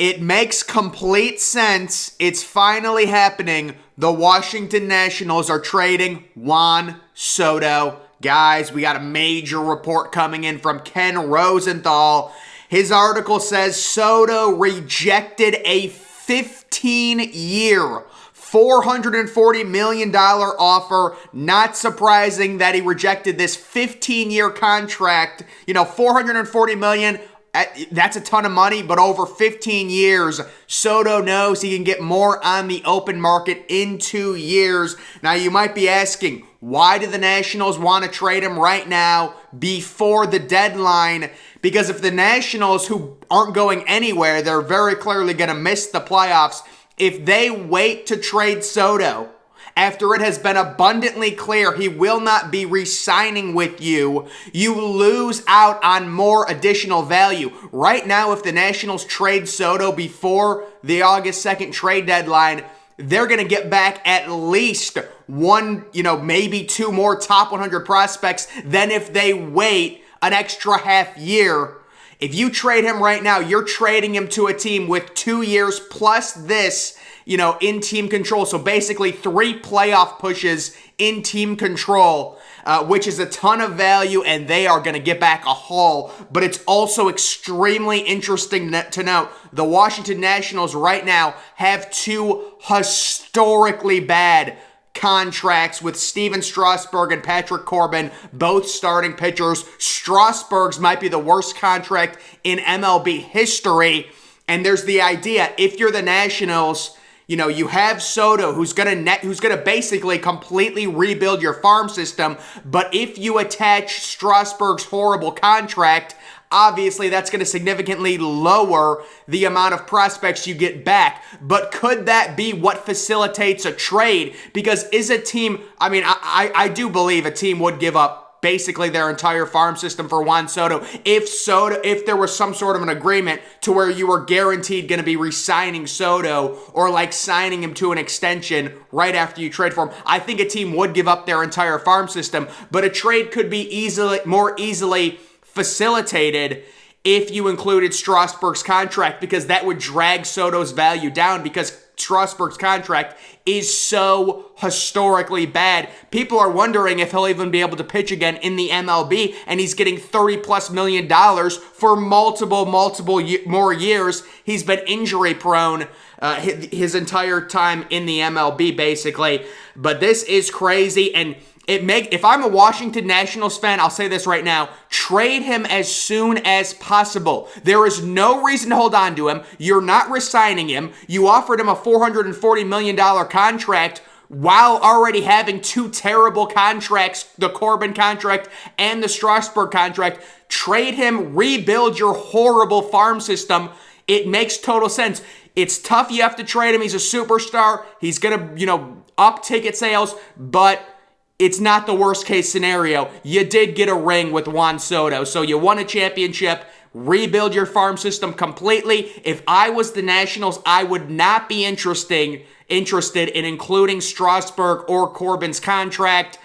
It makes complete sense. It's finally happening. The Washington Nationals are trading Juan Soto. Guys, we got a major report coming in from Ken Rosenthal. His article says Soto rejected a 15-year, $440 million offer. Not surprising that he rejected this 15-year contract. $440 million. That's a ton of money, but over 15 years, Soto knows he can get more on the open market in 2 years. Now, you might be asking, why do the Nationals want to trade him right now before the deadline? Because if the Nationals, who aren't going anywhere, they're very clearly going to miss the playoffs. If they wait to trade Soto after it has been abundantly clear he will not be re-signing with you, you lose out on more additional value. Right now, if the Nationals trade Soto before the August 2nd trade deadline, they're going to get back at least one, maybe two more top 100 prospects than if they wait an extra half year. If you trade him right now, you're trading him to a team with 2 years plus this, in team control. So basically 3 playoff pushes in team control, which is a ton of value, and they are going to get back a haul. But it's also extremely interesting to note the Washington Nationals right now have 2 historically bad contracts with Steven Strasburg and Patrick Corbin, both starting pitchers. Strasburg's might be the worst contract in MLB history. And there's the idea, if you're the Nationals, you have Soto, who's gonna basically completely rebuild your farm system. But if you attach Strasburg's horrible contract, obviously that's going to significantly lower the amount of prospects you get back. But could that be what facilitates a trade? Because I do believe a team would give up basically their entire farm system for Juan Soto if there was some sort of an agreement to where you were guaranteed going to be re-signing Soto or like signing him to an extension right after you trade for him. I think a team would give up their entire farm system, but a trade could be more easily facilitated if you included Strasburg's contract, because that would drag Soto's value down, because Strasburg's contract is so historically bad. People are wondering if he'll even be able to pitch again in the MLB, and he's getting $30+ million for multiple more years. He's been injury prone his entire time in the MLB, basically. But this is crazy, and if I'm a Washington Nationals fan, I'll say this right now, trade him as soon as possible. There is no reason to hold on to him. You're not re-signing him. You offered him a $440 million contract while already having 2 terrible contracts, the Corbin contract and the Strasburg contract. Trade him, rebuild your horrible farm system. It makes total sense. It's tough. You have to trade him. He's a superstar. He's going to, up ticket sales, but it's not the worst case scenario. You did get a ring with Juan Soto, so you won a championship. Rebuild your farm system completely. If I was the Nationals, I would not be interested in including Strasburg or Corbin's contract.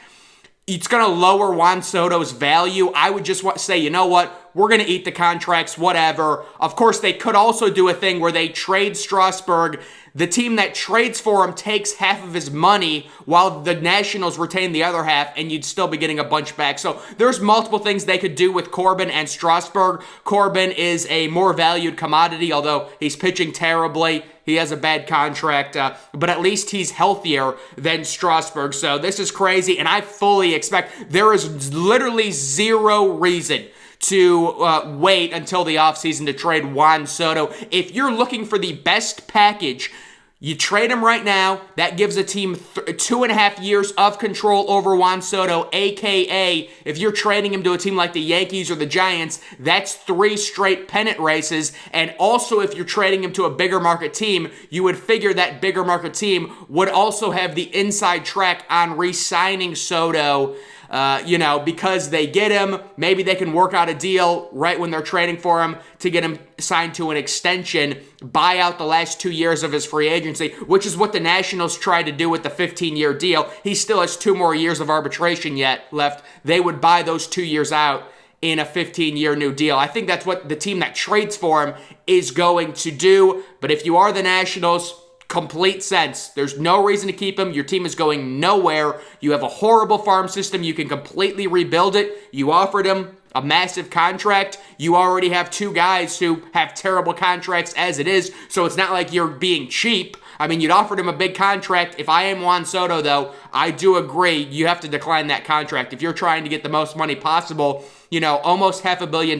It's going to lower Juan Soto's value. I would just say, you know what? We're going to eat the contracts, whatever. Of course, they could also do a thing where they trade Strasburg. The team that trades for him takes half of his money while the Nationals retain the other half, and you'd still be getting a bunch back. So there's multiple things they could do with Corbin and Strasburg. Corbin is a more valued commodity, although he's pitching terribly. He has a bad contract, but at least he's healthier than Strasburg. So this is crazy, and I fully expect there is literally zero reason to wait until the offseason to trade Juan Soto. If you're looking for the best package, you trade him right now. That gives a team 2.5 years of control over Juan Soto, a.k.a. if you're trading him to a team like the Yankees or the Giants, that's 3 straight pennant races. And also, if you're trading him to a bigger market team, you would figure that bigger market team would also have the inside track on re-signing Soto. Because they get him, maybe they can work out a deal right when they're trading for him to get him signed to an extension, buy out the last 2 years of his free agency, which is what the Nationals tried to do with the 15-year deal. He still has 2 more years of arbitration yet left. They would buy those 2 years out in a 15-year new deal. I think that's what the team that trades for him is going to do. But if you are the Nationals, complete sense. There's no reason to keep him. Your team is going nowhere. You have a horrible farm system. You can completely rebuild it. You offered him a massive contract. You already have two guys who have terrible contracts as it is, so it's not like you're being cheap. I mean, you'd offered him a big contract. If I am Juan Soto, though, I do agree you have to decline that contract. If you're trying to get the most money possible, almost $500 million,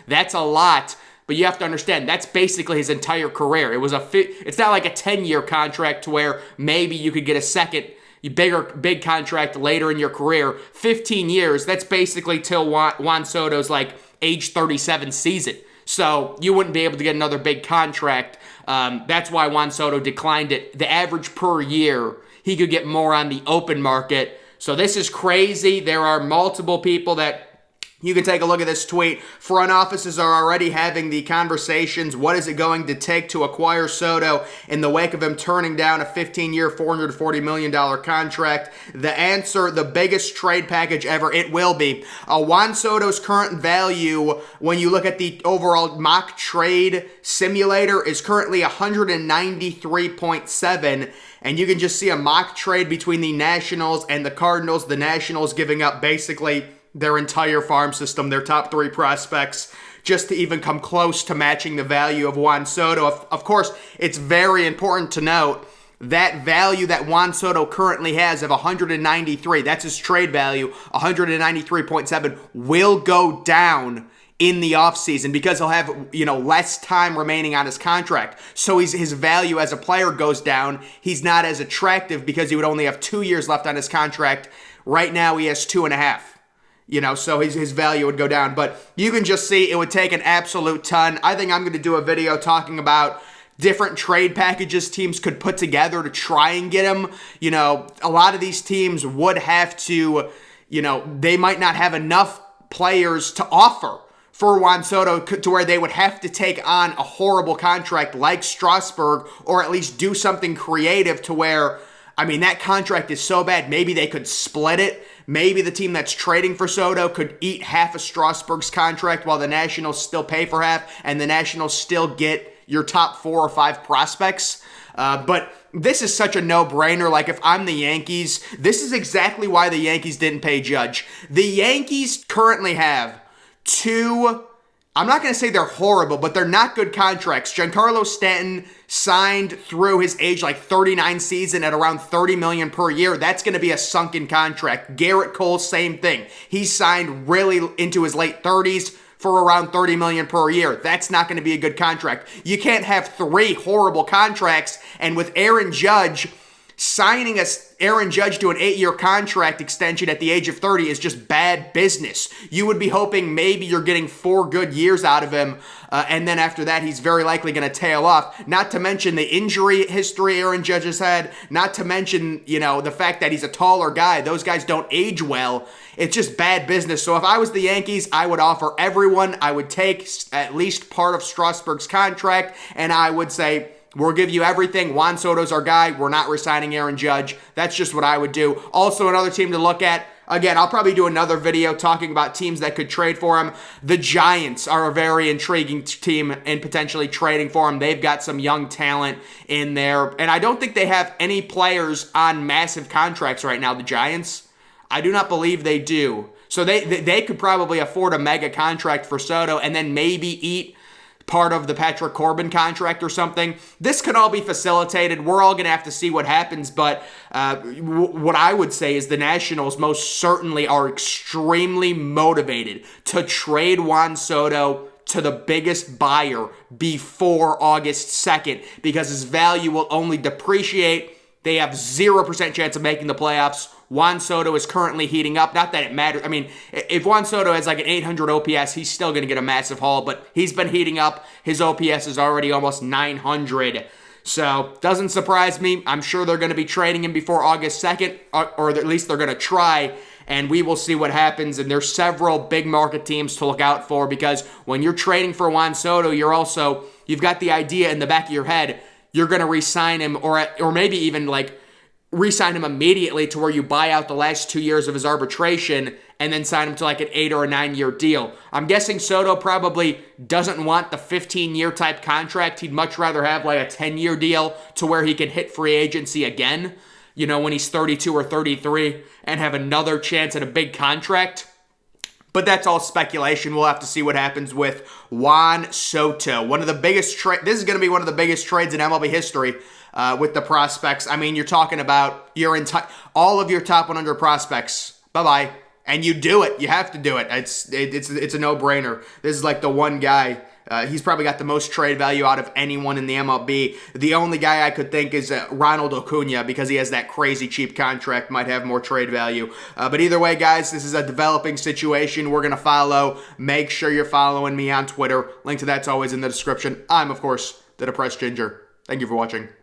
that's a lot. But you have to understand, that's basically his entire career. It's not like a 10-year contract to where maybe you could get a second big contract later in your career. 15 years, that's basically till Juan Soto's age 37 season. So you wouldn't be able to get another big contract. That's why Juan Soto declined it. The average per year, he could get more on the open market. So this is crazy. There are multiple people that you can take a look at this tweet. Front offices are already having the conversations. What is it going to take to acquire Soto in the wake of him turning down a 15-year, $440 million contract? The answer, the biggest trade package ever. It will be. Juan Soto's current value, when you look at the overall mock trade simulator, is currently 193.7. And you can just see a mock trade between the Nationals and the Cardinals. The Nationals giving up basically their entire farm system, their top three prospects, just to even come close to matching the value of Juan Soto. Of course, it's very important to note that value that Juan Soto currently has of 193, that's his trade value, 193.7, will go down in the offseason because he'll have, less time remaining on his contract. So his value as a player goes down. He's not as attractive because he would only have 2 years left on his contract. Right now, he has 2.5. So his value would go down. But you can just see it would take an absolute ton. I think I'm going to do a video talking about different trade packages teams could put together to try and get him. A lot of these teams would have to, they might not have enough players to offer for Juan Soto to where they would have to take on a horrible contract like Strasburg, or at least do something creative to where, that contract is so bad, maybe they could split it. Maybe the team that's trading for Soto could eat half of Strasburg's contract while the Nationals still pay for half, and the Nationals still get your top 4 or 5 prospects. But this is such a no-brainer. If I'm the Yankees, this is exactly why the Yankees didn't pay Judge. The Yankees currently have 2... I'm not going to say they're horrible, but they're not good contracts. Giancarlo Stanton signed through his age 39 season at around $30 million per year. That's going to be a sunken contract. Garrett Cole, same thing. He signed really into his late 30s for around $30 million per year. That's not going to be a good contract. You can't have 3 horrible contracts, and with Aaron Judge, signing Aaron Judge to an 8-year contract extension at the age of 30 is just bad business. You would be hoping maybe you're getting 4 good years out of him, and then after that, he's very likely going to tail off. Not to mention the injury history Aaron Judge has had. Not to mention, the fact that he's a taller guy. Those guys don't age well. It's just bad business. So if I was the Yankees, I would offer everyone. I would take at least part of Strasburg's contract, and I would say, we'll give you everything. Juan Soto's our guy. We're not re-signing Aaron Judge. That's just what I would do. Also, another team to look at. Again, I'll probably do another video talking about teams that could trade for him. The Giants are a very intriguing team in potentially trading for him. They've got some young talent in there. And I don't think they have any players on massive contracts right now, the Giants. I do not believe they do. So they could probably afford a mega contract for Soto and then maybe eat part of the Patrick Corbin contract or something. This could all be facilitated. We're all going to have to see what happens, but what I would say is the Nationals most certainly are extremely motivated to trade Juan Soto to the biggest buyer before August 2nd because his value will only depreciate. They have 0% chance of making the playoffs. Juan Soto is currently heating up. Not that it matters. If Juan Soto has an 800 OPS, he's still going to get a massive haul, but he's been heating up. His OPS is already almost 900. So, doesn't surprise me. I'm sure they're going to be trading him before August 2nd, or at least they're going to try, and we will see what happens. And there's several big market teams to look out for because when you're trading for Juan Soto, you've got the idea in the back of your head, you're going to re-sign him or maybe even re-sign him immediately to where you buy out the last 2 years of his arbitration and then sign him to like an 8 or a 9-year deal. I'm guessing Soto probably doesn't want the 15-year type contract. He'd much rather have like a 10-year deal to where he can hit free agency again, when he's 32 or 33 and have another chance at a big contract. But that's all speculation. We'll have to see what happens with Juan Soto. One of the biggest this is going to be one of the biggest trades in MLB history with the prospects. I mean, you're talking about all of your top 100 prospects. Bye-bye. And you do it. You have to do it. It's a no-brainer. This is like the one guy. He's probably got the most trade value out of anyone in the MLB. The only guy I could think is Ronald Acuna, because he has that crazy cheap contract, might have more trade value. But either way, guys, this is a developing situation. We're going to follow. Make sure you're following me on Twitter. Link to that's always in the description. I'm, of course, the Depressed Ginger. Thank you for watching.